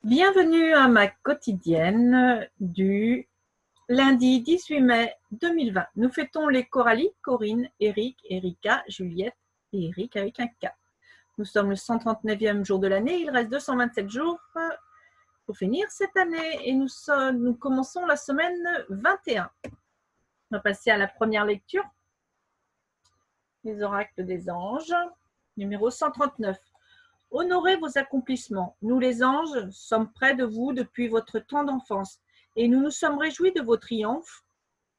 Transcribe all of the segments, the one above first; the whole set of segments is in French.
Bienvenue à ma quotidienne du lundi 18 mai 2020. Nous fêtons les Coralie, Corinne, Eric, Erika, Juliette et Eric avec un K. Nous sommes le 139e jour de l'année. Il reste 227 jours pour finir cette année et nous commençons la semaine 21. On va passer à la première lecture. Les oracles des anges, numéro 139. Honorez vos accomplissements. Nous, les anges, sommes près de vous depuis votre temps d'enfance et nous nous sommes réjouis de vos triomphes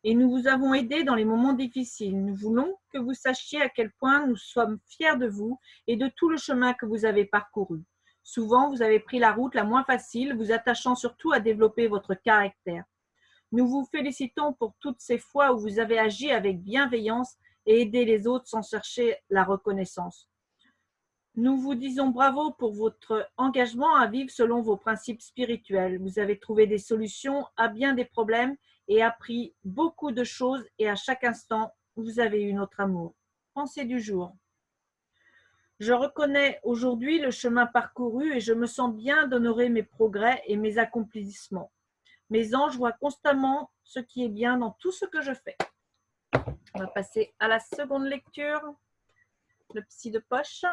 et nous vous avons aidé dans les moments difficiles. Nous voulons que vous sachiez à quel point nous sommes fiers de vous et de tout le chemin que vous avez parcouru. Souvent, vous avez pris la route la moins facile, vous attachant surtout à développer votre caractère. Nous vous félicitons pour toutes ces fois où vous avez agi avec bienveillance et aidé les autres sans chercher la reconnaissance. Nous vous disons bravo pour votre engagement à vivre selon vos principes spirituels. Vous avez trouvé des solutions à bien des problèmes et appris beaucoup de choses et à chaque instant, vous avez eu notre amour. Pensée du jour. Je reconnais aujourd'hui le chemin parcouru et je me sens bien d'honorer mes progrès et mes accomplissements. Mes anges voient constamment ce qui est bien dans tout ce que je fais. On va passer à la seconde lecture. Le psy de poche.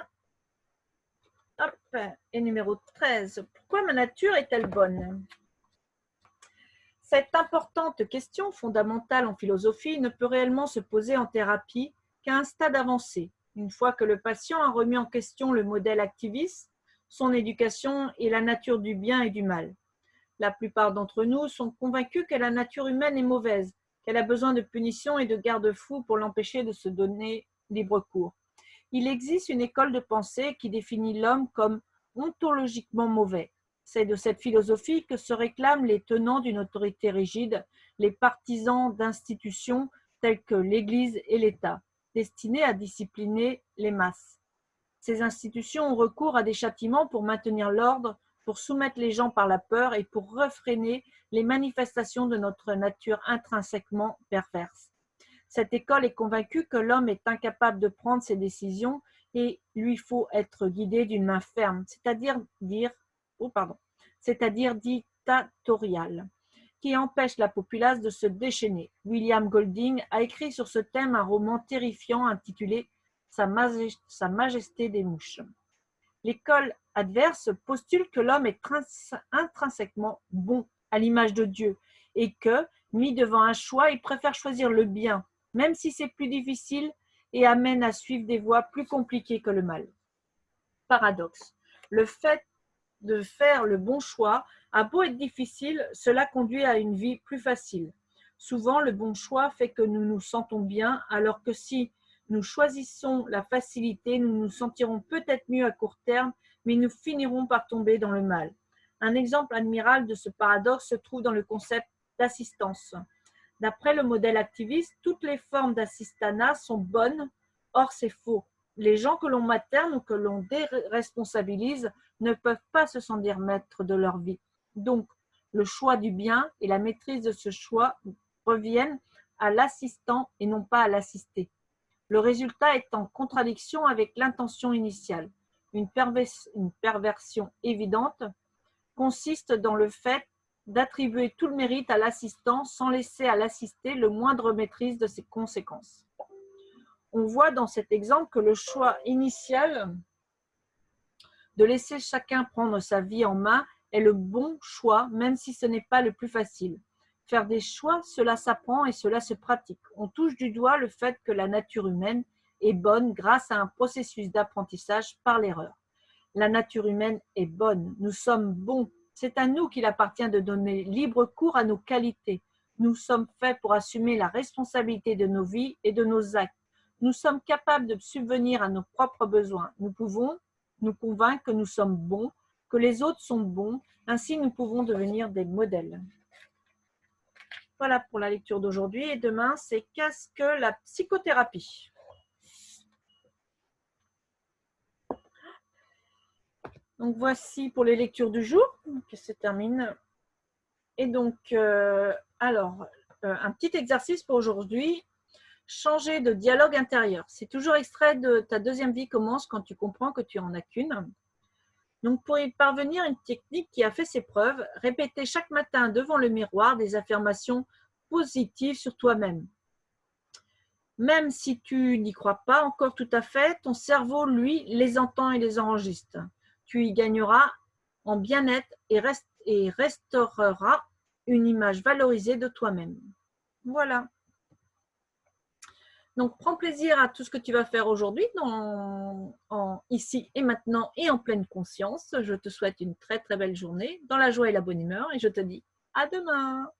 Hop, et numéro 13. Pourquoi ma nature est-elle bonne? Cette importante question fondamentale en philosophie ne peut réellement se poser en thérapie qu'à un stade avancé, une fois que le patient a remis en question le modèle activiste, son éducation et la nature du bien et du mal. La plupart d'entre nous sont convaincus que la nature humaine est mauvaise, qu'elle a besoin de punitions et de garde-fous pour l'empêcher de se donner libre cours. Il existe une école de pensée qui définit l'homme comme ontologiquement mauvais. C'est de cette philosophie que se réclament les tenants d'une autorité rigide, les partisans d'institutions telles que l'Église et l'État, destinées à discipliner les masses. Ces institutions ont recours à des châtiments pour maintenir l'ordre, pour soumettre les gens par la peur et pour refréner les manifestations de notre nature intrinsèquement perverse. Cette école est convaincue que l'homme est incapable de prendre ses décisions et lui faut être guidé d'une main ferme, c'est-à-dire dictatoriale, qui empêche la populace de se déchaîner. William Golding a écrit sur ce thème un roman terrifiant intitulé « Sa majesté des mouches ». L'école adverse postule que l'homme est intrinsèquement bon à l'image de Dieu et que, mis devant un choix, il préfère choisir le bien, même si c'est plus difficile et amène à suivre des voies plus compliquées que le mal. Paradoxe. Le fait de faire le bon choix a beau être difficile, cela conduit à une vie plus facile. Souvent, le bon choix fait que nous nous sentons bien, alors que si nous choisissons la facilité, nous nous sentirons peut-être mieux à court terme, mais nous finirons par tomber dans le mal. Un exemple admirable de ce paradoxe se trouve dans le concept d'assistance. D'après le modèle activiste, toutes les formes d'assistanat sont bonnes, or c'est faux. Les gens que l'on materne ou que l'on déresponsabilise ne peuvent pas se sentir maîtres de leur vie. Donc, le choix du bien et la maîtrise de ce choix reviennent à l'assistant et non pas à l'assisté. Le résultat est en contradiction avec l'intention initiale. Une perversion évidente consiste dans le fait d'attribuer tout le mérite à l'assistant sans laisser à l'assisté le moindre maîtrise de ses conséquences. On voit dans cet exemple que le choix initial de laisser chacun prendre sa vie en main est le bon choix, même si ce n'est pas le plus facile. Faire des choix, cela s'apprend et cela se pratique. On touche du doigt le fait que la nature humaine est bonne grâce à un processus d'apprentissage par l'erreur. La nature humaine est bonne, nous sommes bons. C'est à nous qu'il appartient de donner libre cours à nos qualités. Nous sommes faits pour assumer la responsabilité de nos vies et de nos actes. Nous sommes capables de subvenir à nos propres besoins. Nous pouvons nous convaincre que nous sommes bons, que les autres sont bons. Ainsi, nous pouvons devenir des modèles. Voilà pour la lecture d'aujourd'hui. Et demain, c'est qu'est-ce que la psychothérapie? Donc, voici pour les lectures du jour, que c'est termine. Et donc, un petit exercice pour aujourd'hui. Changer de dialogue intérieur. C'est toujours extrait de Ta deuxième vie commence quand tu comprends que tu en as qu'une. Donc, pour y parvenir, une technique qui a fait ses preuves, répéter chaque matin devant le miroir des affirmations positives sur toi-même. Même si tu n'y crois pas encore tout à fait, ton cerveau, lui, les entend et les enregistre. Tu y gagneras en bien-être et restaureras une image valorisée de toi-même. Voilà. Donc, prends plaisir à tout ce que tu vas faire aujourd'hui, ici et maintenant et en pleine conscience. Je te souhaite une très très belle journée, dans la joie et la bonne humeur, et je te dis à demain.